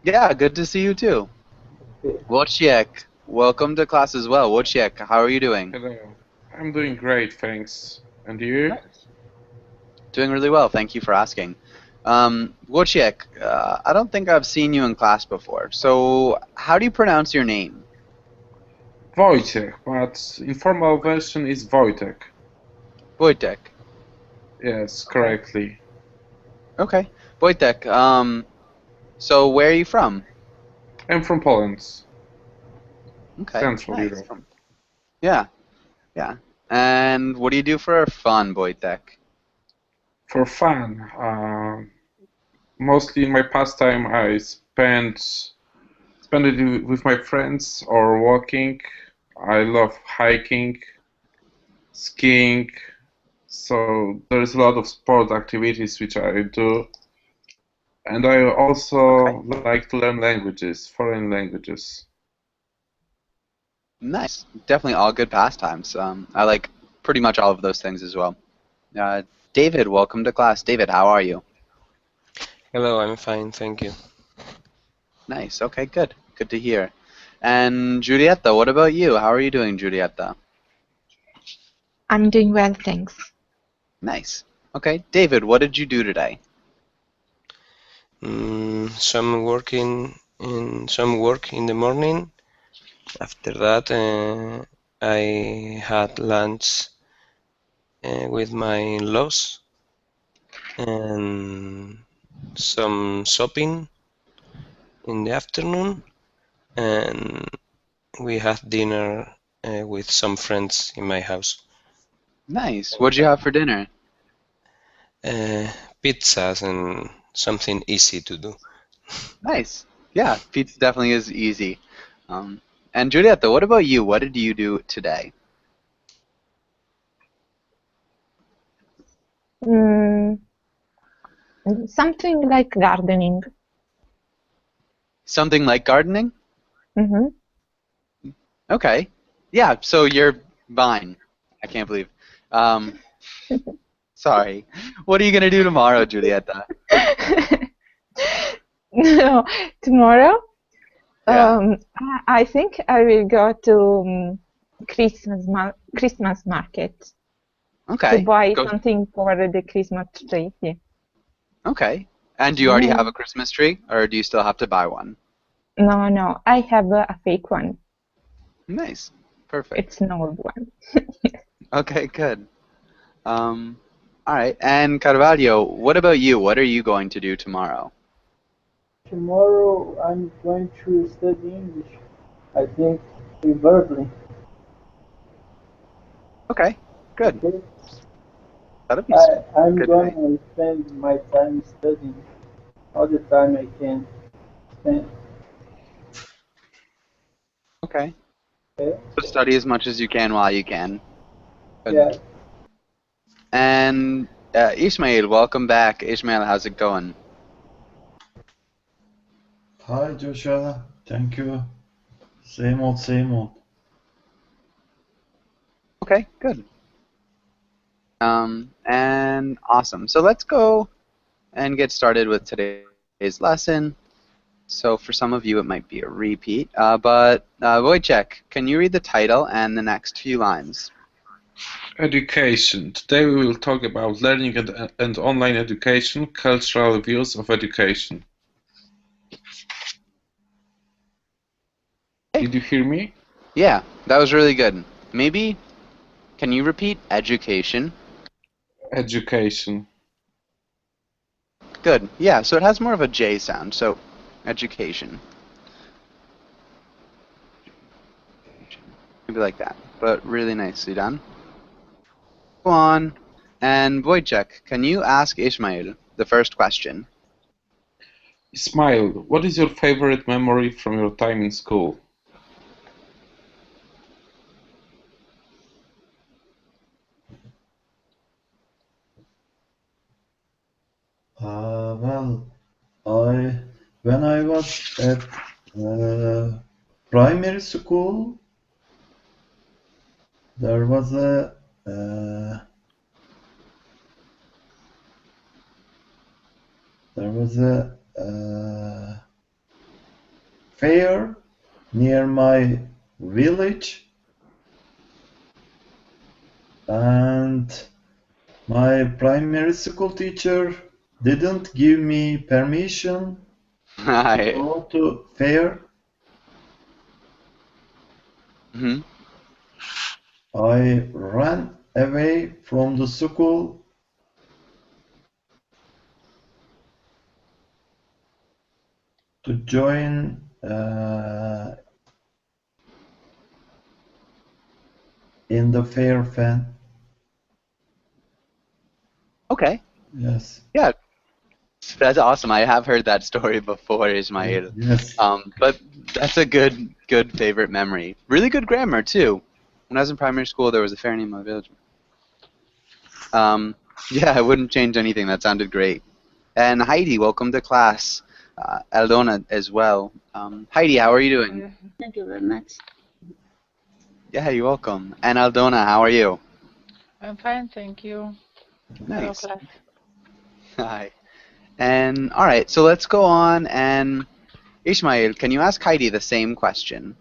Yeah, good to see you too. Okay. Wojciech, welcome to class as well. Wojciech, how are you doing? Hello. I'm doing great, thanks. And you? Nice. Doing really well, thank you for asking. Wojciech, I don't think I've seen you in class before, so how do you pronounce your name? Wojciech, but informal version is Wojtek. Wojtek. Yes, Okay. correctly. Okay. Wojtek, so where are you from? I'm from Poland, Okay, Central nice. Europe. Yeah, yeah. And what do you do for fun, Wojtek? For fun, mostly in my pastime, I spend it with my friends or walking. I love hiking, skiing, so there's a lot of sport activities which I do. And I Okay. also like to learn languages, foreign languages. Nice. Definitely all good pastimes. I like pretty much all of those things as well. Uh, David, welcome to class. David, how are you? Hello, I'm fine, thank you. Nice. Okay, good. Good to hear. And Giulietta, what about you? How are you doing, Giulietta? I'm doing well, thanks. Nice. Okay, David, what did you do today? Some work in the morning. After that, I had lunch with my in-laws and some shopping in the afternoon, and we had dinner with some friends in my house. Nice. What'd you have for dinner? Uh, Pizzas and something easy to do. Nice. Yeah, pizza definitely is easy. And Giulietta, what about you? What did you do today? Mm, something like gardening. Something like gardening? hmm Okay. Yeah, so you're fine. I can't believe. Um, sorry. What are you gonna do tomorrow, Giulietta? No, tomorrow, Yeah. I think I will go to Christmas market to Okay. buy Go. something for the Christmas tree. Yeah. Okay. And do you already have Mm, a Christmas tree, or do you still have to buy one? no, no, I have a fake one. Nice. Perfect. It's an old one. Okay, good. Um, all right. And Carvalho, what about you? What are you going to do tomorrow? Tomorrow I'm going to study English. I think in Berkeley. Okay, good. Okay. That'll be I'm good, right? gonna spend my time studying all the time I can spend. Okay. Okay. So study as much as you can while you can. Good. Yeah. And Ishmael, welcome back. Ishmael, how's it going? Hi Joshua, thank you. Same old, same old. Okay, good. And awesome. So let's go and get started with today's lesson. So for some of you, it might be a repeat. But Wojciech, can you read the title and the next few lines? Education. Today we will talk about learning and online education, cultural views of education. Okay. Did you hear me? Yeah, that was really good. Maybe, can you repeat education? Education. Good. Yeah, so it has more of a J sound, so education. Maybe like that, but really nicely done. Go on. And Wojciech, can you ask Ishmael the first question? Ismail, what is your favorite memory from your time in school? Well, I when I was at primary school, there was a uh, there was a fair near my village, and my primary school teacher didn't give me permission to Hi. go to fair. Mhm. I ran away from the school to join in the fair fan. Okay. Yes. Yeah. That's awesome. I have heard that story before, Ismail. Yes. But that's a good favorite memory. Really good grammar too. When I was in primary school, there was a fair name of my village. Yeah, I wouldn't change anything. That sounded great. And Heidi, welcome to class. Aldona as well. Heidi, how are you doing? Thank you very much. Yeah, you're welcome. And Aldona, how are you? I'm fine, thank you. Hello, Nice. class. Hi. And all right, so let's go on. And Ismail, can you ask Heidi the same question?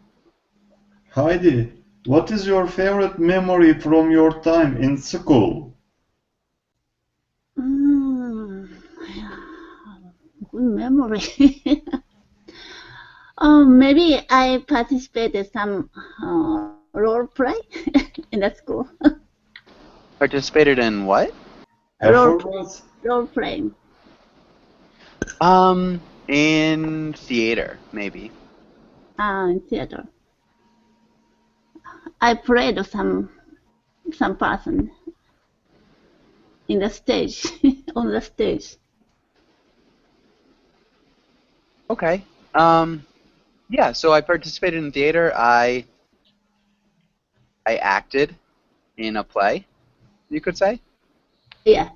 Heidi, what is your favorite memory from your time in school? Good memory. Maybe I participated some role play in the school. Participated in what? Performance? Role playing. In theater, maybe. In theater. I played some person in the stage, on the stage. Okay. Yeah, so I participated in theater. I acted in a play, you could say. Yeah.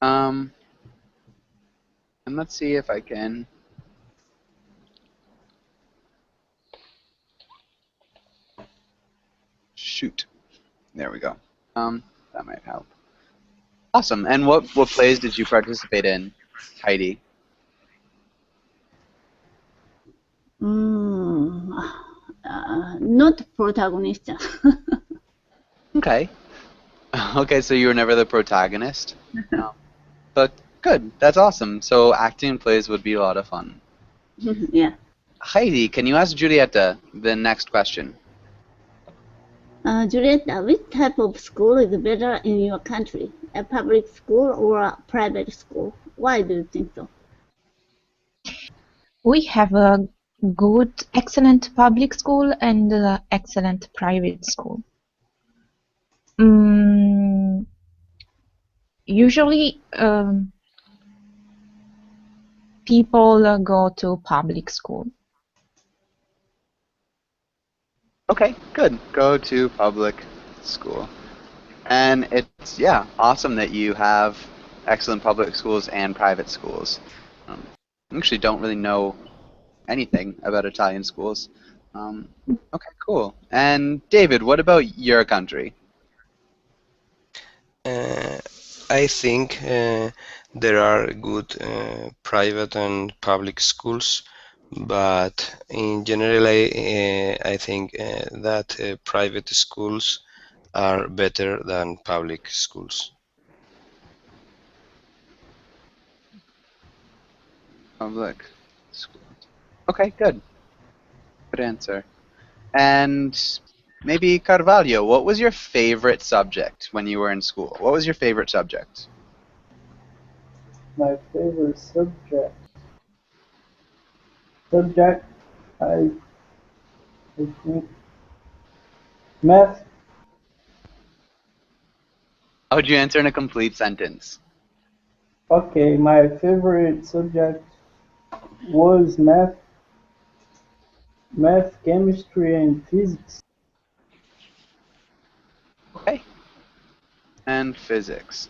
And let's see if I can. Shoot. There we go. That might help. Awesome. And what plays did you participate in, Heidi? Not protagonist. Okay. Okay, so you were never the protagonist? No. But good. That's awesome. So acting in plays would be a lot of fun. Yeah. Heidi, can you ask Julieta the next question? Julieta, which type of school is better in your country? A public school or a private school? Why do you think so? We have a good, excellent public school and excellent private school. Usually, people go to public school. Okay, good. Go to public school. And it's, yeah, awesome that you have excellent public schools and private schools. I actually don't really know anything about Italian schools. Okay, cool. And David, what about your country? I think there are good private and public schools, but in general, I think that private schools are better than public schools. Public schools. Okay, good. Good answer. And maybe Carvalho, what was your favorite subject when you were in school? What was your favorite subject? My favorite subject, I think math. How would you answer in a complete sentence? Okay, my favorite subject was math, chemistry, and physics. Okay. And physics.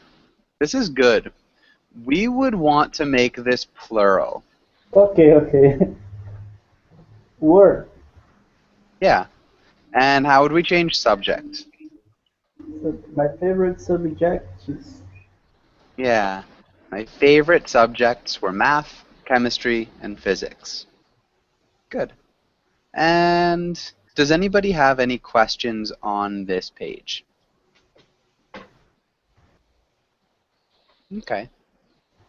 This is good. We would want to make this plural. Okay. Word. Yeah. And how would we change subject? So my favorite subject is Yeah. My favorite subjects were math, chemistry, and physics. Good. And does anybody have any questions on this page? Okay.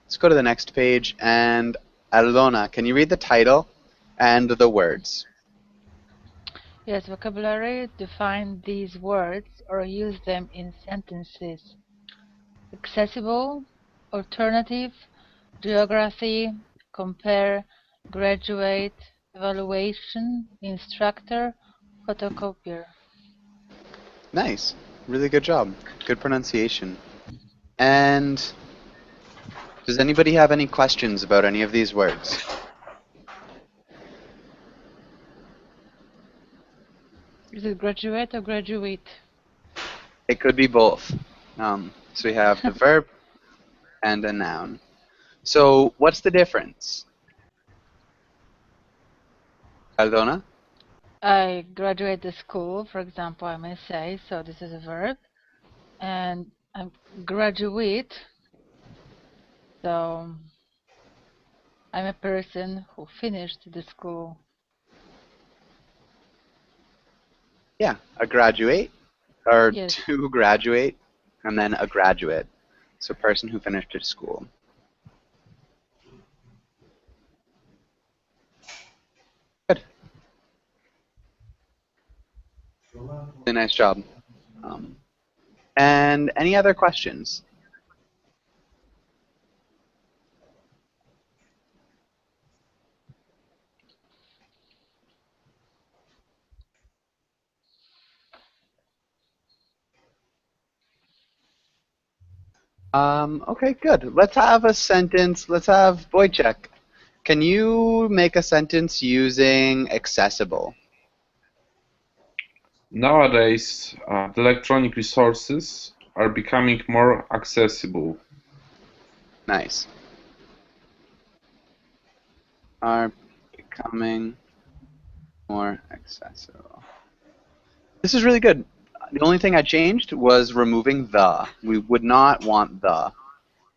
Let's go to the next page. And Aldona, can you read the title and the words? Yes, vocabulary. Define these words or use them in sentences. Accessible, alternative, geography, compare, graduate, evaluation, instructor, photocopier. Nice. Really good job. Good pronunciation. And does anybody have any questions about any of these words? Is it graduate or graduate? It could be both. So we have the verb and a noun. So what's the difference? Aldona? I graduate the school, for example, I may say, so this is a verb. And I graduate, so I'm a person who finished the school. Yeah, a graduate, or Yes. to graduate, and then a graduate. So person who finished his school. Good. Really nice job. And any other questions? Okay, good. Let's have a sentence. Let's have Wojciech. Can you make a sentence using accessible? Nowadays, the electronic resources are becoming more accessible. Nice. Are becoming more accessible. This is really good. The only thing I changed was removing the. We would not want the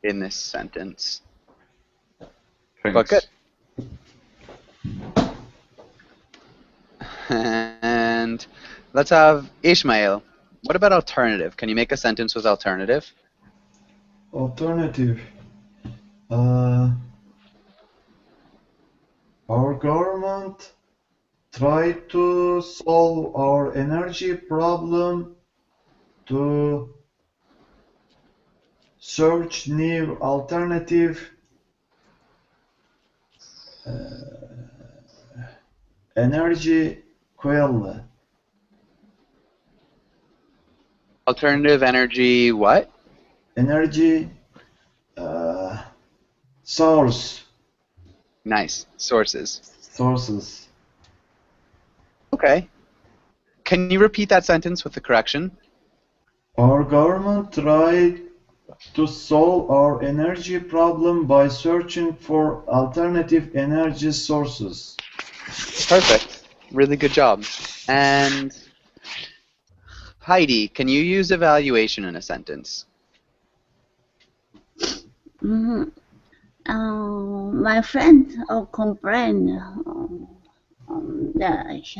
in this sentence. Thanks. But good. And let's have Ishmael. What about alternative? Can you make a sentence with alternative? Alternative. Our government tried to solve our energy problem to search new alternative energy fuel. Alternative energy what? Energy source. Nice. Sources. Sources. Okay. Can you repeat that sentence with the correction? Our government tried to solve our energy problem by searching for alternative energy sources. Perfect. Really good job. And Heidi, can you use evaluation in a sentence? My friend complained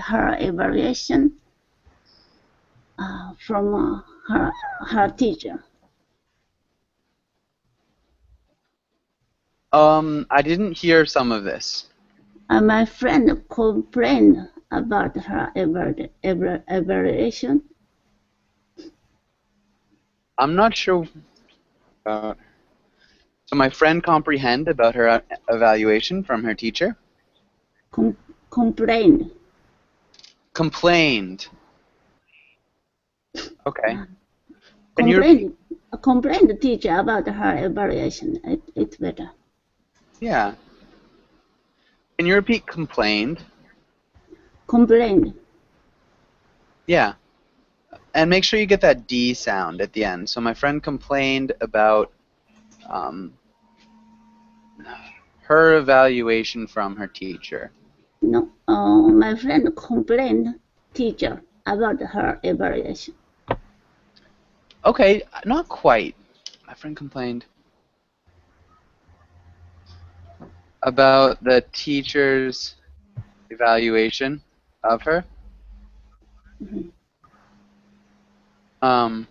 her evaluation from her teacher. I didn't hear some of this. My friend complained about her evaluation. I'm not sure. So my friend comprehended about her evaluation from her teacher? Complained. Complained. Okay. Complained the teacher about her evaluation. It's better. Yeah. Can you repeat complained? Complained. Yeah. And make sure you get that D sound at the end. So my friend complained about her evaluation from her teacher. No, my friend complained teacher about her evaluation. Okay, not quite. My friend complained. about the teacher's evaluation of her. Um,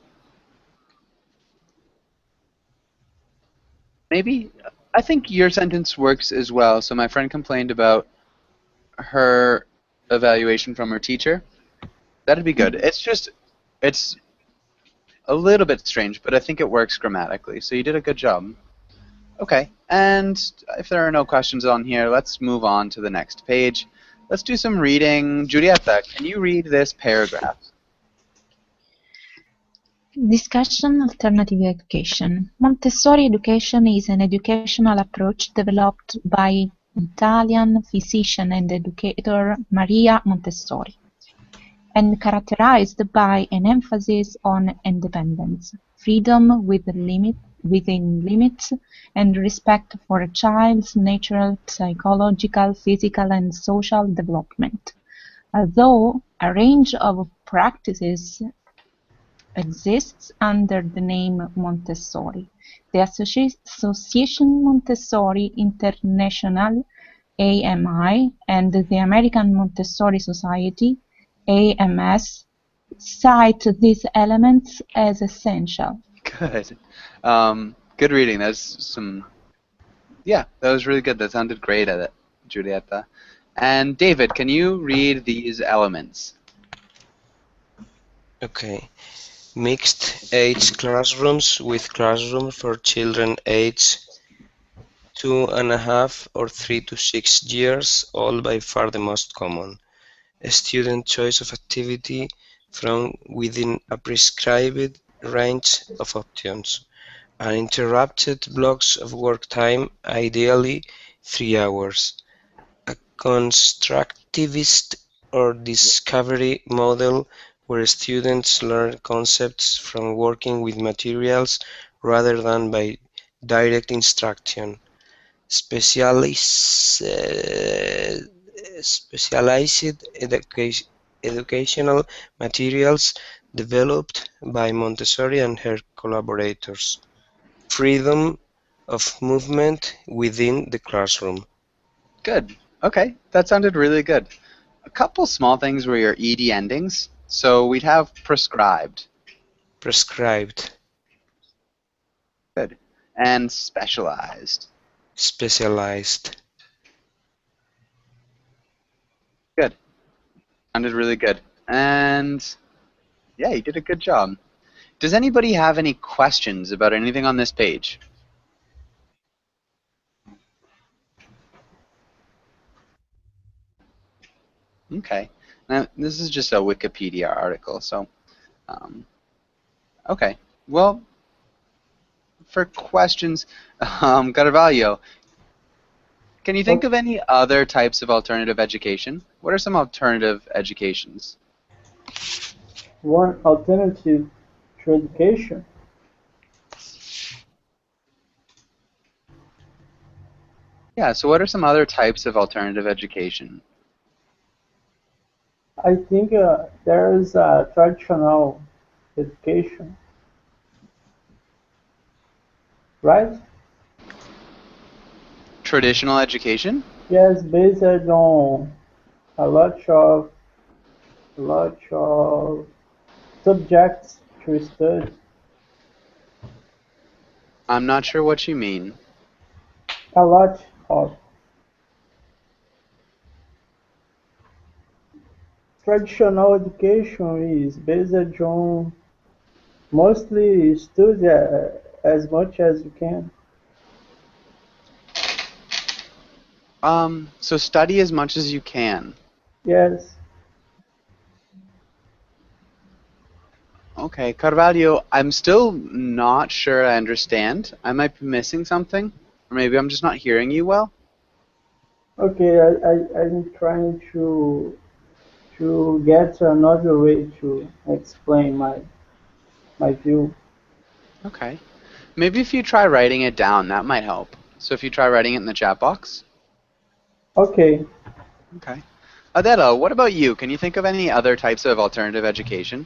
maybe I think your sentence works as well. So my friend complained about her evaluation from her teacher. That'd be good. It's a little bit strange, but I think it works grammatically. So you did a good job. Okay, and if there are no questions on here, let's move on to the next page. Let's do some reading. Giulietta, can you read this paragraph? Discussion Alternative Education. Montessori education is an educational approach developed by Italian physician and educator Maria Montessori, and characterized by an emphasis on independence, freedom within limits, and respect for a child's natural, psychological, physical, and social development. Although a range of practices exists under the name Montessori, the Association Montessori International (AMI) and the American Montessori Society (AMS) cite these elements as essential. Good. Good reading. Yeah, that was really good. That sounded great at it, Giulietta. And David, can you read these elements? Okay. Mixed age classrooms with classrooms for children aged 2.5 or 3 to 6 years, all by far the most common. A student choice of activity from within a prescribed range of options. Uninterrupted blocks of work time, ideally 3 hours. A constructivist or discovery model where students learn concepts from working with materials rather than by direct instruction. Specialized educational materials developed by Montessori and her collaborators. Freedom of movement within the classroom. Good. Okay, that sounded really good. A couple small things were your ed endings. So we'd have prescribed. Prescribed. Good. And specialized. Specialized. Good. Sounded really good. And yeah, you did a good job. Does anybody have any questions about anything on this page? Okay. Now, this is just a Wikipedia article, so okay. Well, for questions, Carvalho, can you think of any other types of alternative education? What are some alternative educations? One alternative to education. Yeah, so what are some other types of alternative education? I think there is a traditional education, right? Traditional education? Yes, based on a lot of subjects to study. I'm not sure what you mean. A lot of traditional education is based on mostly study as much as you can. So study as much as you can. Yes. Okay, Carvalho, I'm still not sure I understand. I might be missing something, or maybe I'm just not hearing you well. Okay, I'm trying to get another way to explain my view. Okay. Maybe if you try writing it down, that might help. So if you try writing it in the chat box. Okay. Okay. Adela, what about you? Can you think of any other types of alternative education?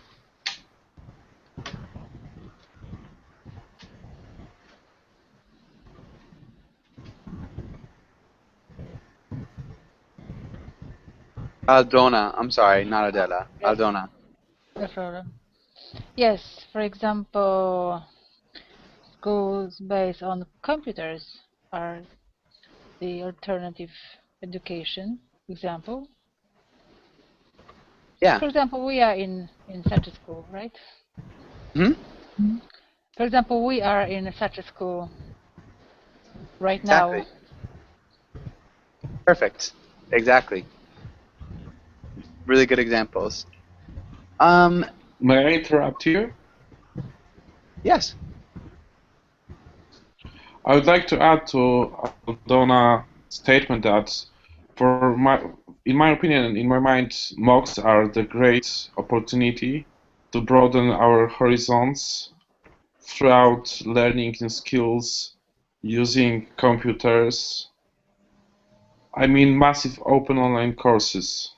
Aldona. I'm sorry, not Adela. Yes, Aldona. no problem. Yes, for example, schools based on computers are the alternative education example. Yeah. For example, we are in such a school, right? Hmm? For example, we are in such a school right Exactly. now. Perfect. Exactly. Really good examples. May I interrupt you? Yes. I would like to add to Aldona's statement that, in my opinion, in my mind, MOOCs are the great opportunity to broaden our horizons throughout learning new skills using computers. I mean, massive open online courses.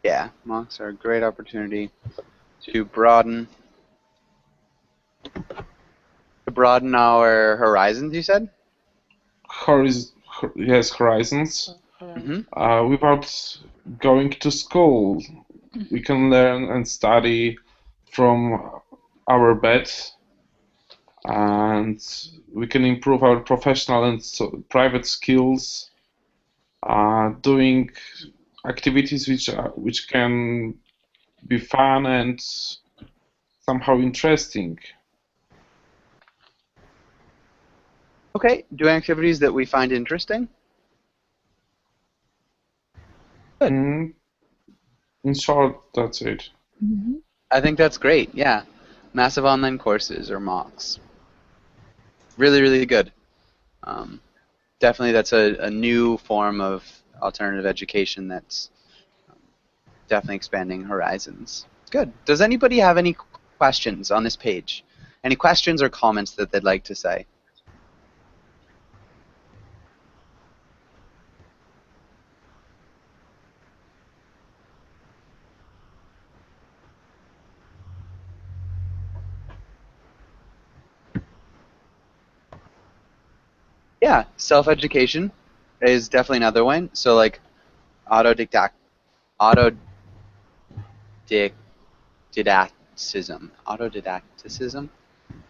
Yeah, mocks are a great opportunity to broaden our horizons. You said. Yes, horizons. Hmm. Without going to school, we can learn and study from our bed, and we can improve our professional and private skills, doing activities which can be fun and somehow interesting. Okay. Doing activities that we find interesting. Good. Mm, in short, that's it. I think that's great. Yeah. Massive online courses or mocks. Really, really good. Um, Definitely, that's a new form of alternative education that's definitely expanding horizons. Good. Does anybody have any questions on this page? Any questions or comments that they'd like to say? Yeah, self-education is definitely another one. So like autodidact, autodidacticism.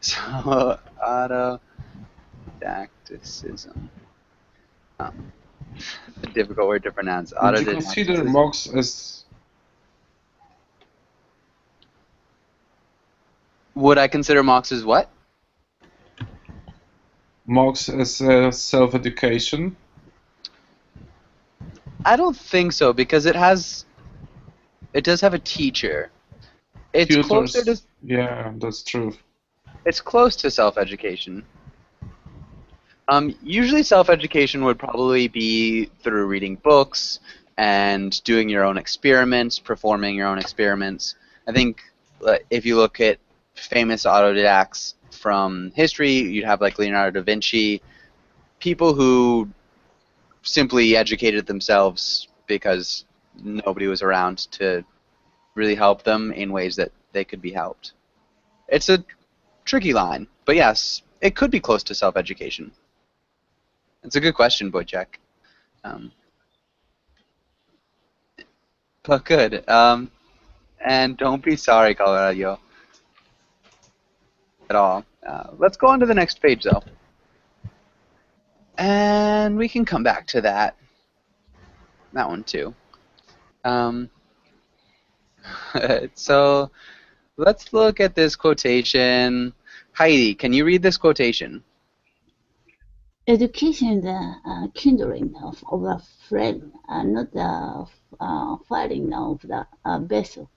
So autodidacticism. Um, a difficult word to pronounce. Would you consider Autodidacticism. MOOCs as Would I consider mocks as what? self-education? I don't think so because it does have a teacher. It's closer to Tutors? Yeah, that's true. self-education. Usually self-education would probably be through reading books and doing your own experiments, performing your own experiments. I think if you look at famous autodidacts from history, you'd have like Leonardo da Vinci, people who simply educated themselves because nobody was around to really help them in ways that they could be helped. It's a tricky line, but yes, it could be close to self-education. It's a good question, Wojciech. Um, but good. And don't be sorry, Colorado, at all. Let's go on to the next page, though. And we can come back to that one, too. Um, so let's look at this quotation. Heidi, can you read this quotation? Education is the kindling of the flame, not the firing of the vessel.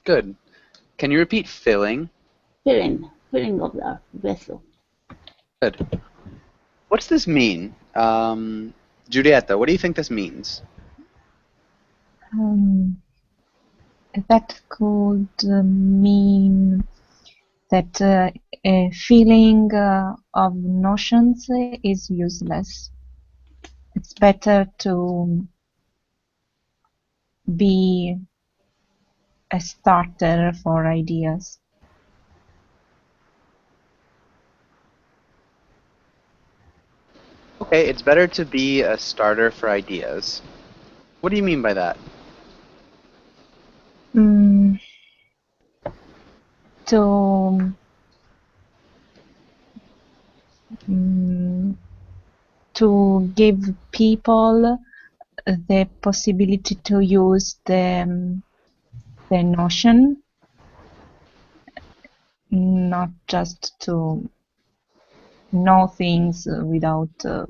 Good. Can you repeat filling? Filling of the vessel. Good. What's this mean? Giulietta, what do you think this means? That could mean that a feeling of notions is useless. It's better to be a starter for ideas. Okay, it's better to be a starter for ideas. What do you mean by that? Mm, to mm, to give people the possibility to use the notion, not just to know things without uh,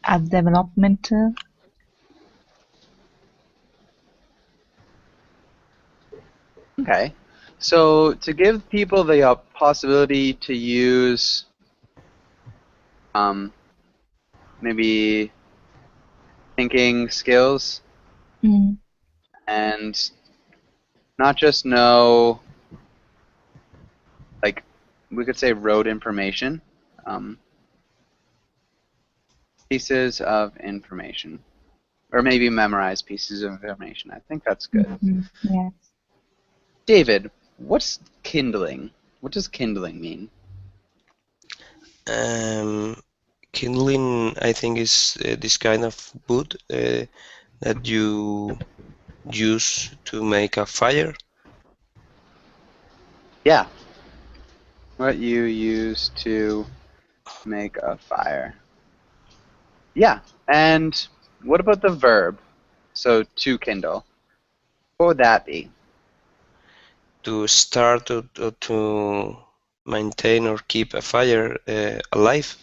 a development. Okay. So to give people the possibility to use maybe thinking skills Mm, and not just know, like, we could say rote information, um, pieces of information, or maybe memorize pieces of information. I think that's good. yes. David, what's kindling? What does kindling mean? Kindling, I think, is this kind of wood that you use to make a fire. Yeah. What you use to make a fire. Yeah. And what about the verb? So to kindle. What would that be? To start or to maintain or keep a fire alive.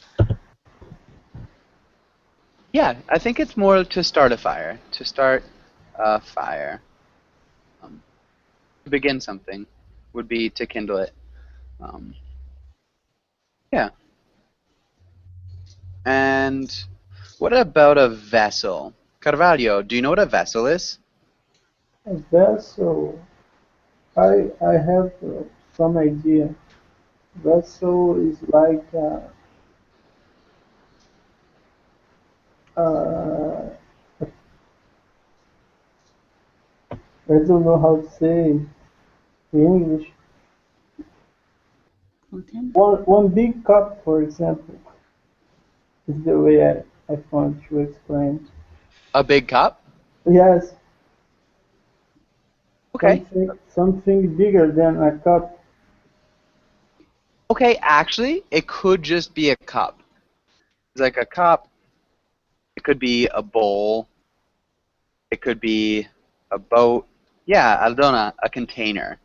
Yeah, I think it's more to start a fire. To start a fire. To begin something would be to kindle it. Yeah. And what about a vessel? Carvalho, do you know what a vessel is? A vessel. I have some idea. Vessel is like uh, I don't know how to say in English. Container. One big cup, for example, is the way I found to explain. A big cup? Yes, Okay. something bigger than a cup. Okay, actually, it could just be a cup. It's like a cup. It could be a bowl. It could be a boat. Yeah, Aldona, a container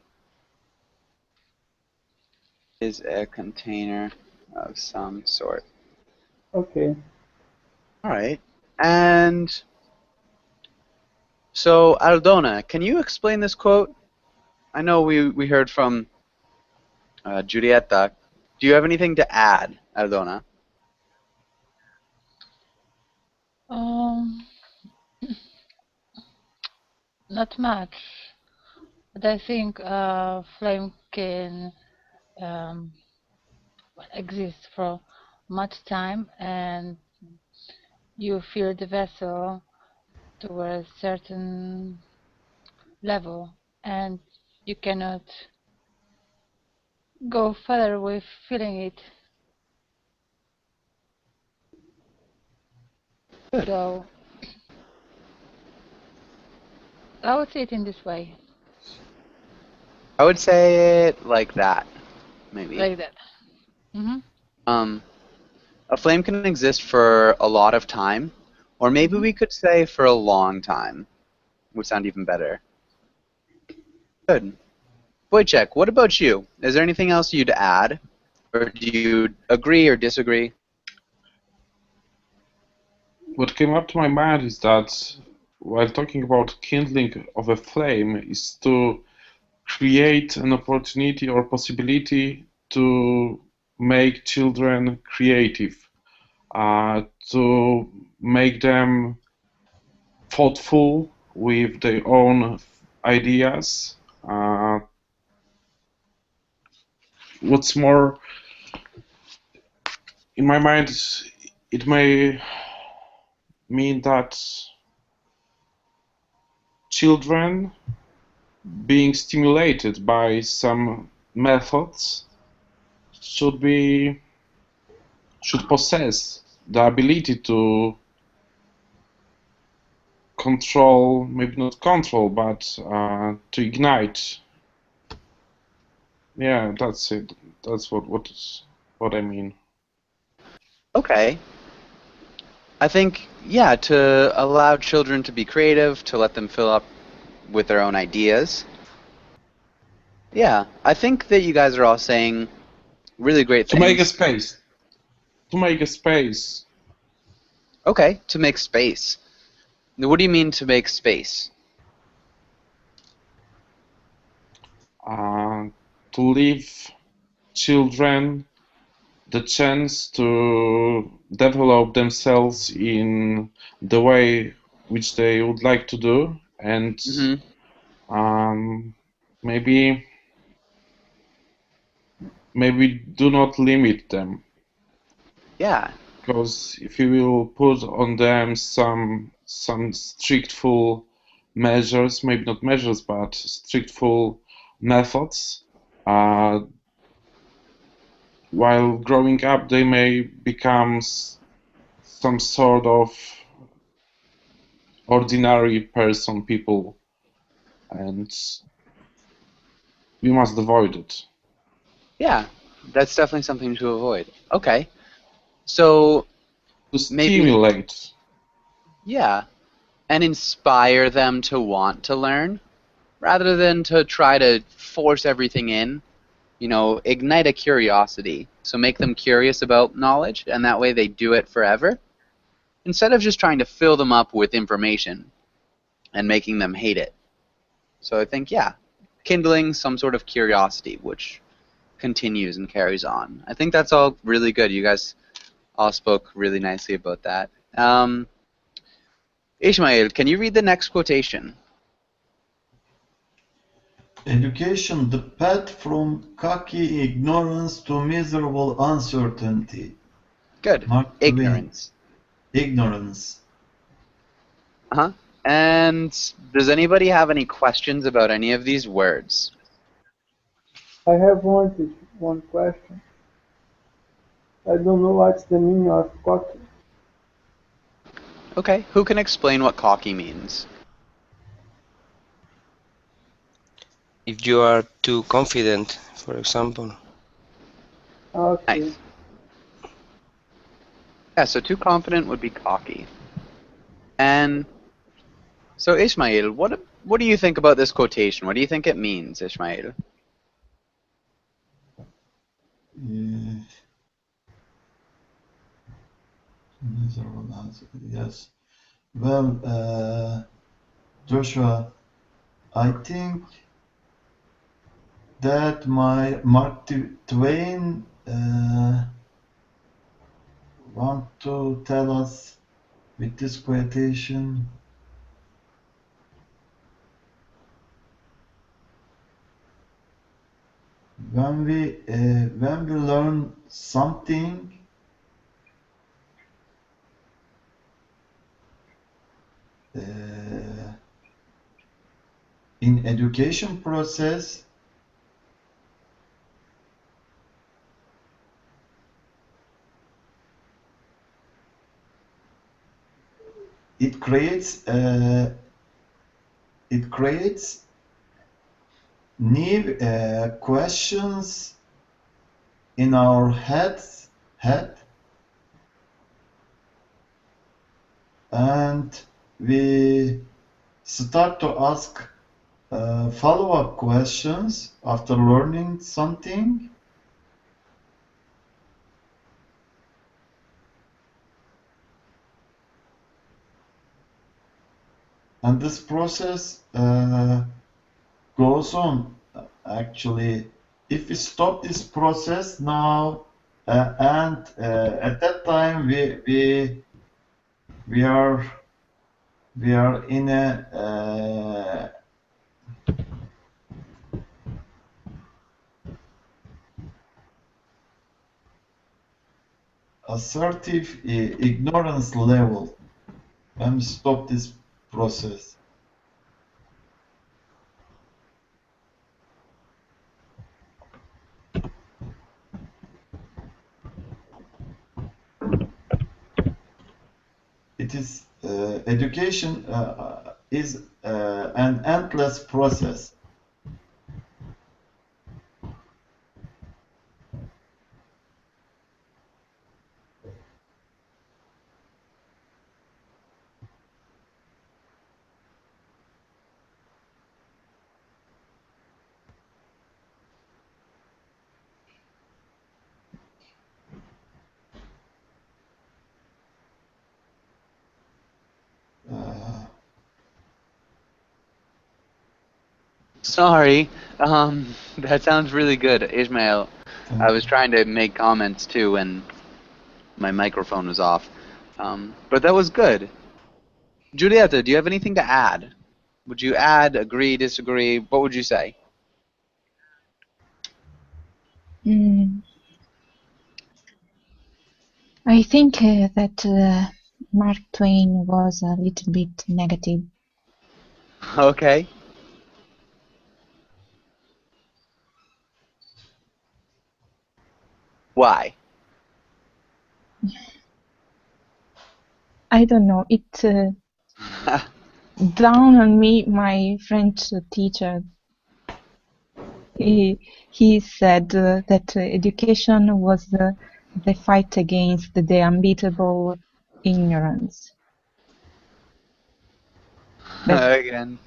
is a container of some sort. Okay. All right. And so, Aldona, can you explain this quote? I know we heard from Julieta. Do you have anything to add, Aldona? Um, Not much, but I think flame can um, exist for much time, and you fill the vessel to a certain level, and you cannot go further with filling it. Good. So I would see it in this way, I would say it like that, maybe. like that. A flame can exist for a lot of time, or maybe we could say for a long time. Would sound even better. Good. Wojciech, what about you? Is there anything else you'd add? Or do you agree or disagree? What came up to my mind is that while talking about kindling of a flame is to create an opportunity or possibility to make children creative, to make them thoughtful with their own ideas. What's more, in my mind, it may mean that children being stimulated by some methods should possess the ability to control, maybe not control, but to ignite. Yeah, that's it. That's what I mean. Okay. I think, yeah, to allow children to be creative, to let them fill up with their own ideas. Yeah, I think that you guys are all saying really great To things. make a space. To make a space. Okay, to make space. Now, what do you mean to make space? To leave children the chance to develop themselves in the way which they would like to do, and maybe do not limit them. Yeah. Because if you will put on them some strictful measures, maybe not measures, but strictful methods, while growing up, they may become some sort of ordinary people, and we must avoid it. Yeah, that's definitely something to avoid. Okay. So to stimulate. Yeah, and inspire them to want to learn rather than to try to force everything in. You know, ignite a curiosity. So make them curious about knowledge, and that way they do it forever. Instead of just trying to fill them up with information and making them hate it. So I think, yeah, kindling some sort of curiosity, which continues and carries on. I think that's all really good. You guys all spoke really nicely about that. Ishmael, can you read the next quotation? Education, the path from cocky ignorance to miserable uncertainty. Good. Mark Ignorance. Twain. Ignorance. Uh-huh. And does anybody have any questions about any of these words? I have one question. I don't know what's the meaning of cocky. Okay, who can explain what cocky means? If you are too confident, for example. Okay. Nice. Yeah, so too confident would be cocky. And so Ishmael, what do you think about this quotation? What do you think it means, Ishmael? Yes. Well, Joshua, I think that Mark Twain want to tell us with this quotation. When we learn something, in education process, it creates new questions in our head, and we start to ask follow-up questions after learning something. And this process goes on. Actually, if we stop this process now, and at that time we are in a assertive ignorance level when we stop this process. it is education is an endless process. Sorry, that sounds really good, Ishmael. I was trying to make comments too, and my microphone was off. But that was good. Julieta, do you have anything to add? Would you add, agree, disagree? What would you say? Mm, I think that Mark Twain was a little bit negative. Okay. Why? I don't know. It dawned on me. My French teacher. He said that education was the fight against the unbeatable ignorance. But Again.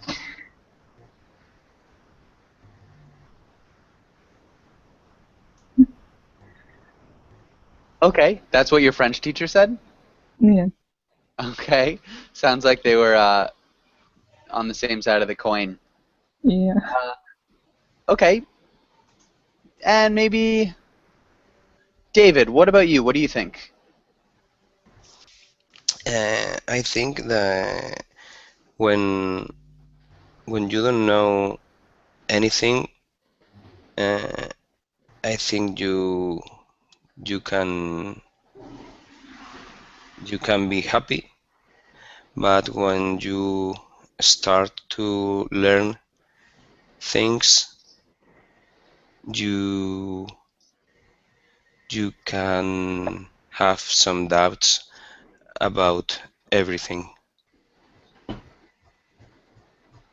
Okay, that's what your French teacher said? yeah, Okay. Sounds like they were on the same side of the coin. yeah. Okay. And maybe David, what about you? What do you think? I think that when you don't know anything, I think you can be happy, but when you start to learn things, you can have some doubts about everything.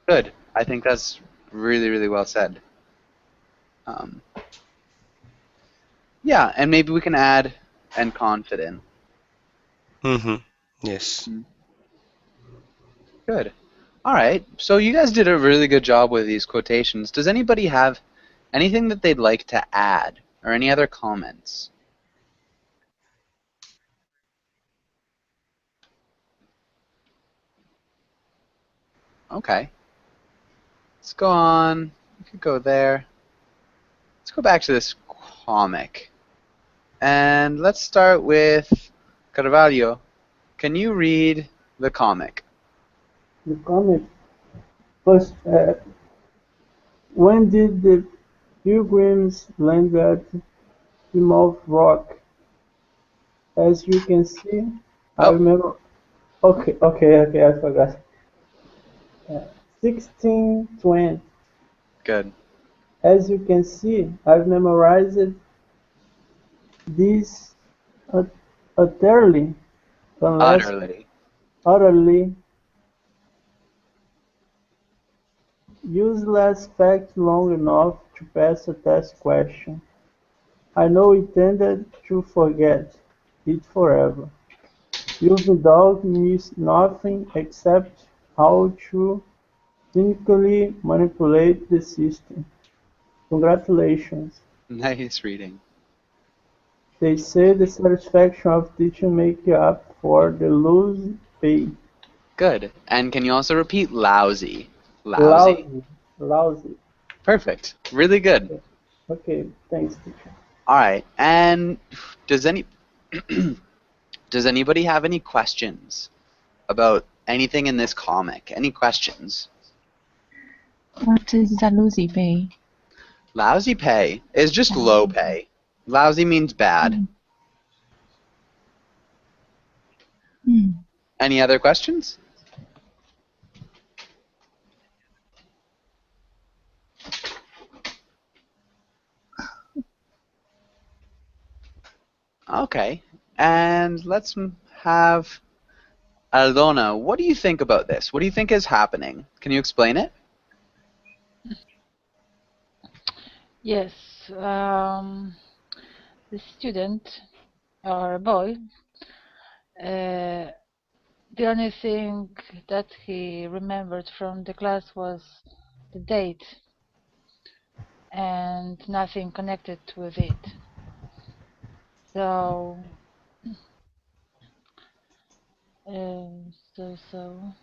Good. I think that's really, really well said. Yeah, and maybe we can add and confident. Yes. Good. All right. So you guys did a really good job with these quotations. Does anybody have anything that they'd like to add or any other comments? Okay. Let's go on. We could go there. Let's go back to this comic. And let's start with Carvalho. Can you read the comic? The comic first. When did the Pilgrims land at Plymouth Rock? As you can see, I Oh, remember. Okay, I forgot. 1620. good. As you can see, I've memorized this utterly, unless Utterly. utterly useless fact long enough to pass a test question. I know it tended to forget it forever. You've indulged me nothing except how to cynically manipulate the system. Congratulations. Nice reading. They say the satisfaction of teaching make up for the loose pay. Good. And can you also repeat lousy? Lousy. Lousy. Lousy. Perfect. Really good. Okay, thanks, teacher. All right. And does anybody have any questions about anything in this comic? Any questions? What is Zaluzi pay? Lousy pay is just low pay. Lousy means bad. Any other questions? Okay. And let's have Aldona, what do you think about this? What do you think is happening? Can you explain it? Yes, the student or boy, the only thing that he remembered from the class was the date and nothing connected with it. So, so.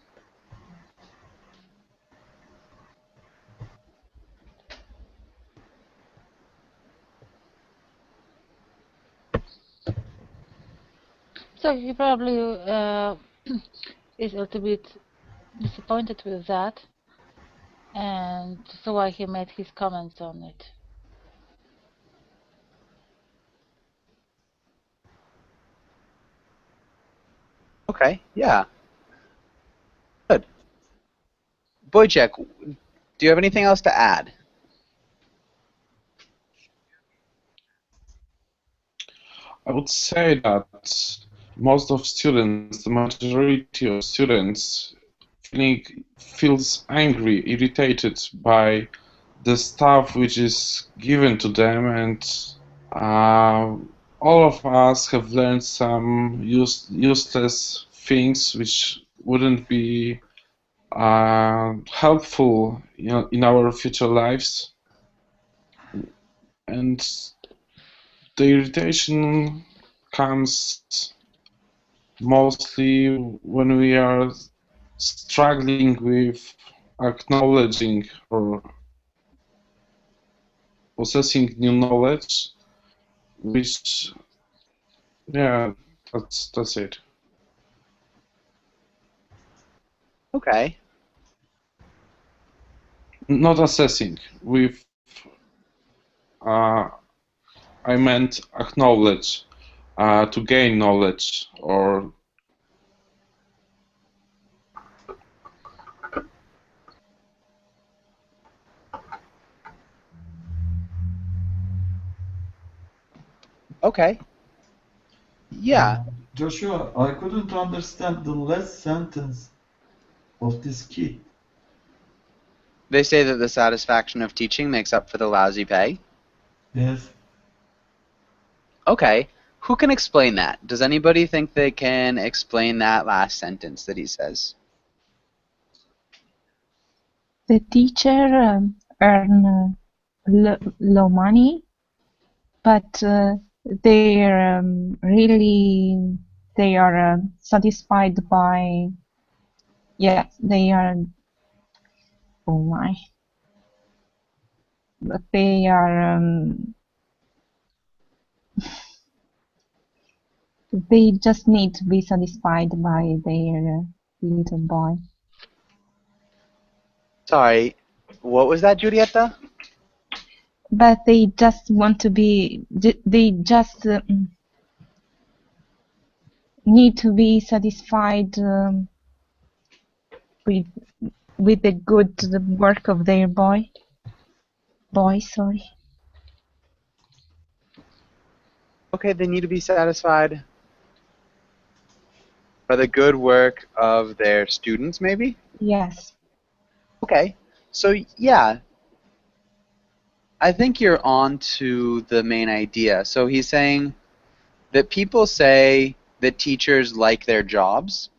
So he probably is a little bit disappointed with that, and so why he made his comments on it. Okay, yeah. Good. Wojciech, do you have anything else to add? I would say that most of students, the majority of students, feels angry, irritated by the stuff which is given to them, and all of us have learned some useless things which wouldn't be helpful, in our future lives, and the irritation comes mostly when we are struggling with acknowledging or possessing new knowledge, which, yeah, that's it. Okay. Not assessing. I meant acknowledge, to gain knowledge, or Okay. Yeah. Joshua, I couldn't understand the last sentence of this kid. They say that the satisfaction of teaching makes up for the lousy pay. Yes. Okay. Who can explain that? Does anybody think they can explain that last sentence that he says? The teacher earn low money, but they're really they are satisfied by they are oh my but they are they just need to be satisfied by their little boy. Sorry, what was that, Giulietta? But they just want to be they just need to be satisfied with the good work of their boy. Sorry. Okay, they need to be satisfied by the good work of their students, maybe? Yes. Okay, so yeah, I think you're on to the main idea. So he's saying that people say that teachers like their jobs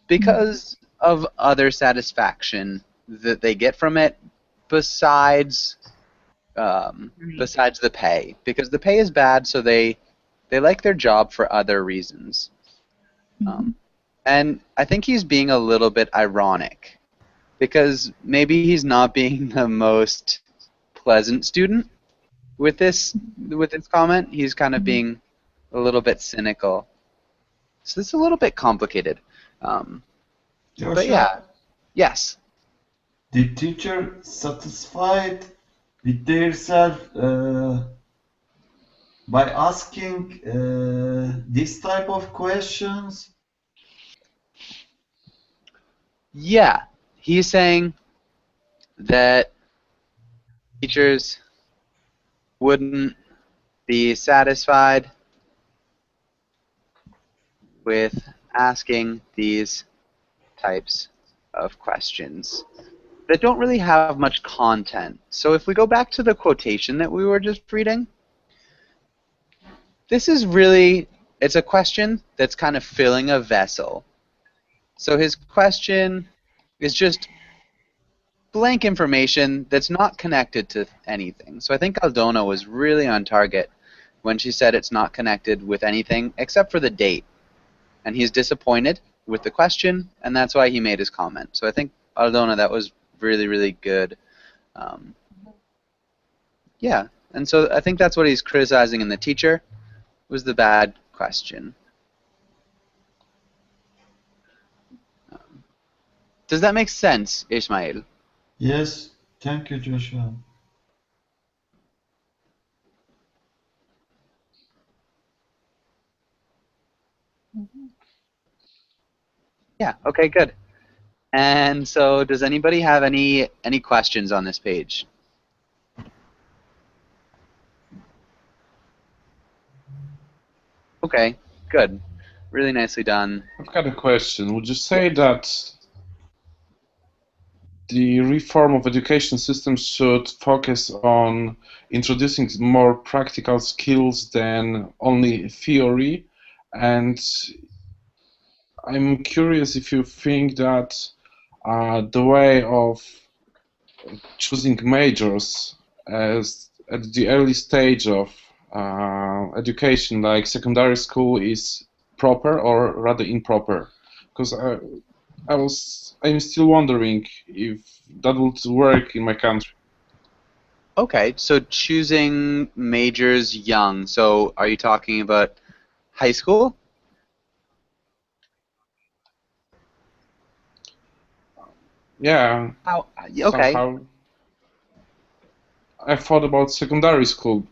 because of other satisfaction that they get from it besides besides the pay, because the pay is bad, so they like their job for other reasons. And I think he's being a little bit ironic, because maybe he's not being the most pleasant student with this comment. He's kind of being a little bit cynical. So it's a little bit complicated. But yeah, yes. The teacher satisfied with their self by asking this type of questions? Yeah, he's saying that teachers wouldn't be satisfied with asking these types of questions that don't really have much content. So if we go back to the quotation that we were just reading, this is really, it's a question that's kind of filling a vessel. So his question is just blank information that's not connected to anything. So I think Aldona was really on target when she said it's not connected with anything except for the date. And he's disappointed with the question, and that's why he made his comment. So I think, Aldona, that was really, really good. Yeah, and so I think that's what he's criticizing in the teacher, was the bad question. Does that make sense, Ismail? Yes, thank you, Joshua. Yeah, okay, good. And so does anybody have any questions on this page? Okay, good. Really nicely done. I've got a question. Would you say that the reform of education systems should focus on introducing more practical skills than only theory? And I'm curious if you think that the way of choosing majors as at the early stage of education, like secondary school, is proper or rather improper? Because I'm still wondering if that would work in my country. Okay, so choosing majors young. So are you talking about high school? Yeah. How? Okay. Somehow I thought about secondary school,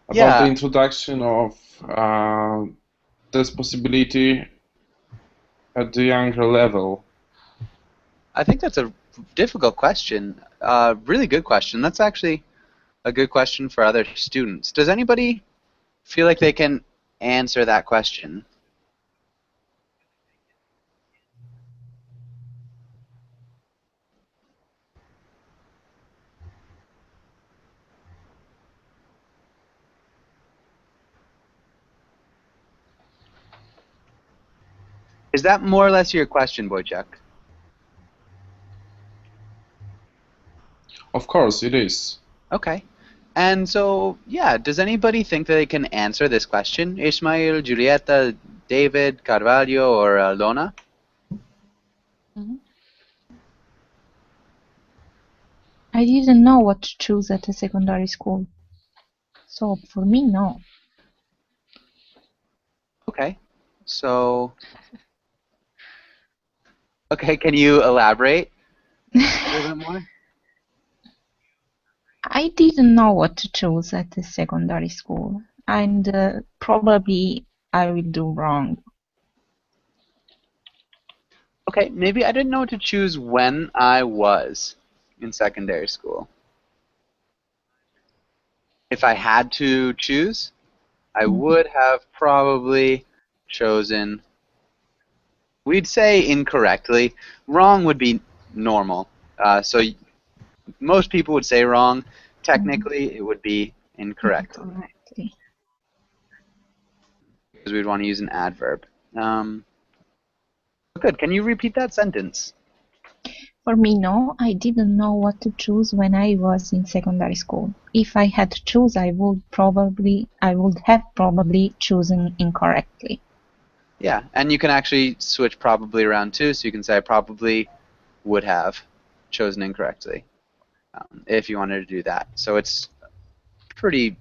about Yeah. the introduction of this possibility at the younger level. I think that's a difficult question. Really good question. That's actually a good question for other students. Does anybody feel like they can answer that question? Is that more or less your question, Wojciech? Of course, it is. Okay. And so, yeah, does anybody think that they can answer this question? Ismail, Julieta, David, Carvalho, or Lona? I didn't know what to choose at a secondary school. So for me, no. Okay. So, okay, can you elaborate a little bit more? I didn't know what to choose at the secondary school, and probably I will do wrong. Okay, maybe I didn't know what to choose when I was in secondary school. If I had to choose, I would have probably chosen, we'd say incorrectly. Wrong would be normal. So most people would say wrong. Technically, it would be incorrect. Incorrectly. Because we'd want to use an adverb. Good. Can you repeat that sentence? For me, no. I didn't know what to choose when I was in secondary school. If I had to choose, I would have probably chosen incorrectly. Yeah, and you can actually switch probably around too, so you can say I probably would have chosen incorrectly if you wanted to do that. So it's pretty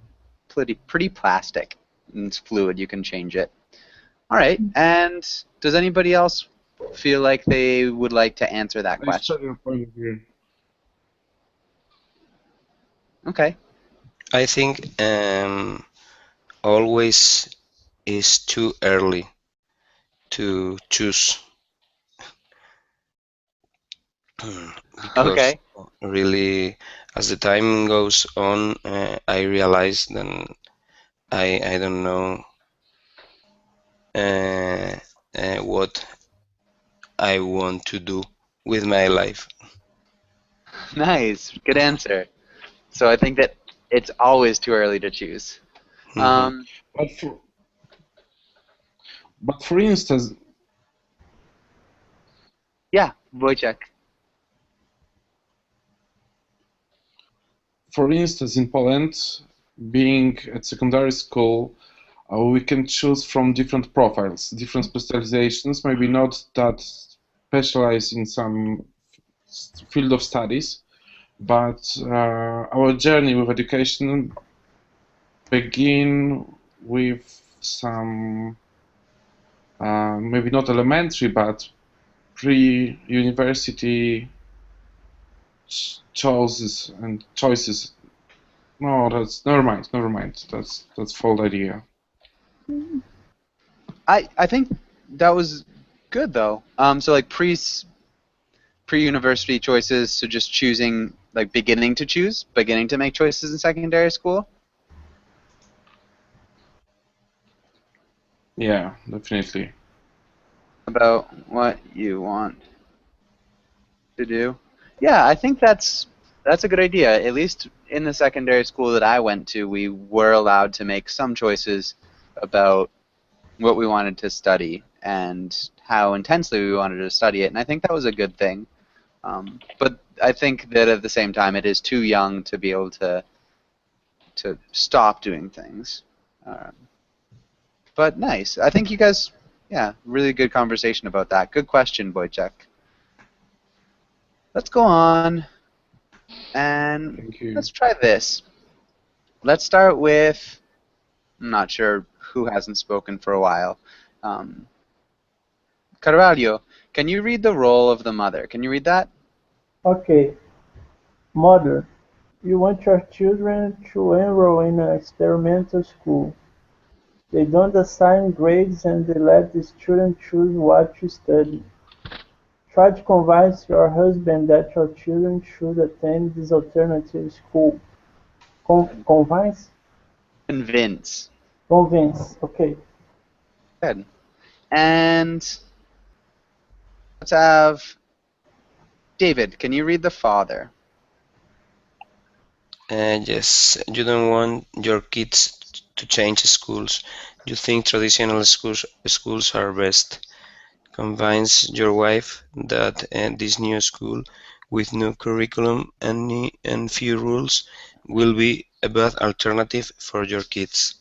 plastic and it's fluid. You can change it. All right. And does anybody else feel like they would like to answer that question? Your point of view. Okay. I think always is too early to choose. Because Okay. really, as the time goes on, I realize then I don't know what I want to do with my life. Nice, good answer. So I think that it's always too early to choose. Mhm. But for instance, Yeah, Wojciech. in Poland, being at secondary school, we can choose from different profiles, different specializations, maybe not that specialized in some field of studies, but our journey with education begin with some maybe not elementary, but pre-university choices and choices. No, that's never mind. Never mind. That's false idea. I think that was good though. So like pre-university choices, so just choosing, like beginning to make choices in secondary school. Yeah, definitely. About what you want to do. Yeah, I think that's a good idea. At least in the secondary school that I went to, we were allowed to make some choices about what we wanted to study and how intensely we wanted to study it, and I think that was a good thing. But I think that at the same time, it is too young to be able to stop doing things. Um, but nice. I think you guys, yeah, really good conversation about that. Good question, Wojciech. Let's go on and Thank you. let's try this. Let's start with, I'm not sure who hasn't spoken for a while. Um, Carvalho, can you read the role of the mother? Can you read that? Okay. Mother, you want your children to enroll in an experimental school. They don't assign grades and they let the student choose what to study. Try to convince your husband that your children should attend this alternative school. Convince? Convince. Convince. Okay. Good. And let's have David. Can you read the father? Yes, you don't want your kids to change schools. You think traditional schools are best. Convince your wife that this new school, with new curriculum and few rules, will be a bad alternative for your kids.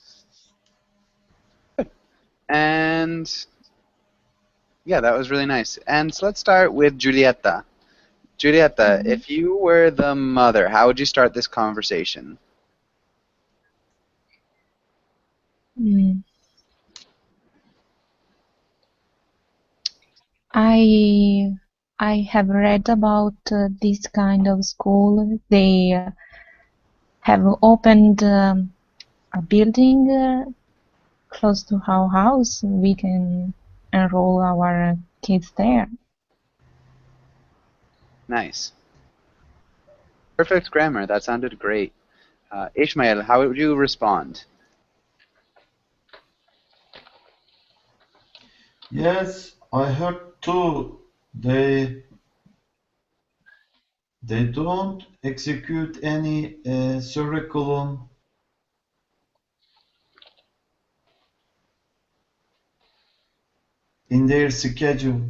And yeah, that was really nice. And so let's start with Giulietta. Giulietta, if you were the mother, how would you start this conversation? Mm. I have read about this kind of school. They have opened a building close to our house. We can enroll our kids there. Nice. Perfect grammar. That sounded great. Ishmael, how would you respond? Yes, I heard too. They don't execute any curriculum in their schedule.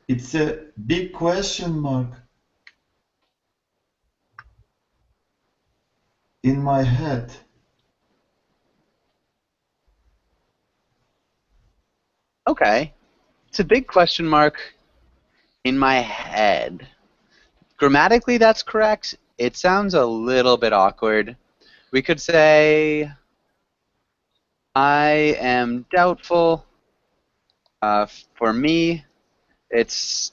It's a big question mark in my head. Okay. It's a big question mark in my head. Grammatically, that's correct. It sounds a little bit awkward. We could say, I am doubtful. For me, it's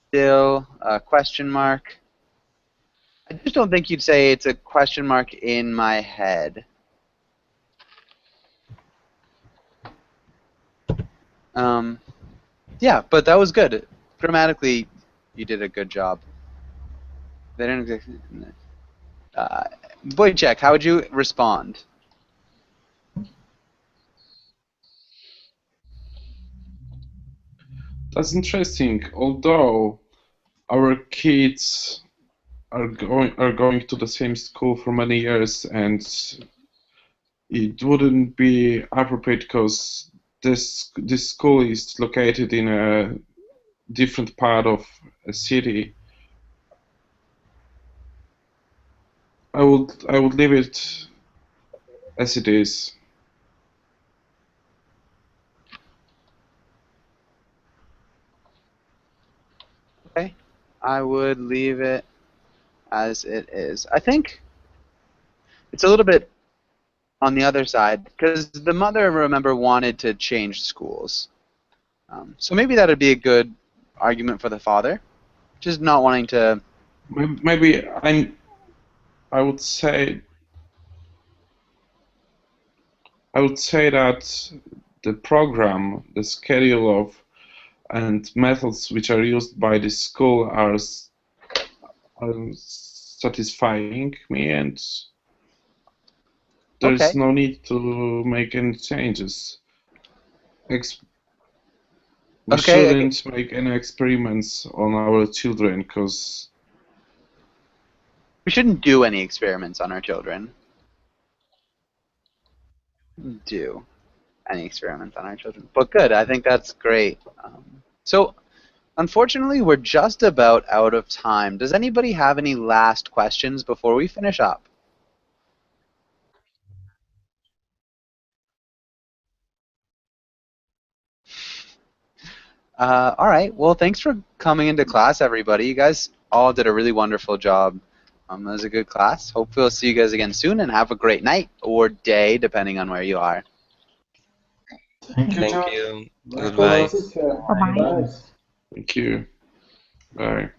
still a question mark. I just don't think you'd say it's a question mark in my head. Um, Yeah, but that was good. Grammatically, you did a good job. They didn't. Wojciech, how would you respond? That's interesting. Although our kids are going to the same school for many years, and it wouldn't be appropriate because this school is located in a different part of a city. I would leave it as it is. Okay, I would leave it as it is. I think it's a little bit on the other side because the mother, remember, wanted to change schools. So maybe that would be a good argument for the father, just not wanting to. Maybe I would say that the program, the schedule of and methods which are used by the school are satisfying me, and there's Okay. no need to make any changes. We shouldn't make any experiments on our children because we shouldn't do any experiments on our children. Do any experiments on our children. But good, I think that's great. So, unfortunately, we're just about out of time. Does anybody have any last questions before we finish up? All right. Well, thanks for coming into class, everybody. You guys all did a really wonderful job. It was a good class. Hopefully, we'll see you guys again soon, and have a great night or day, depending on where you are. Thank you. Thank you. Bye. Goodbye. Bye-bye. thank you. Bye.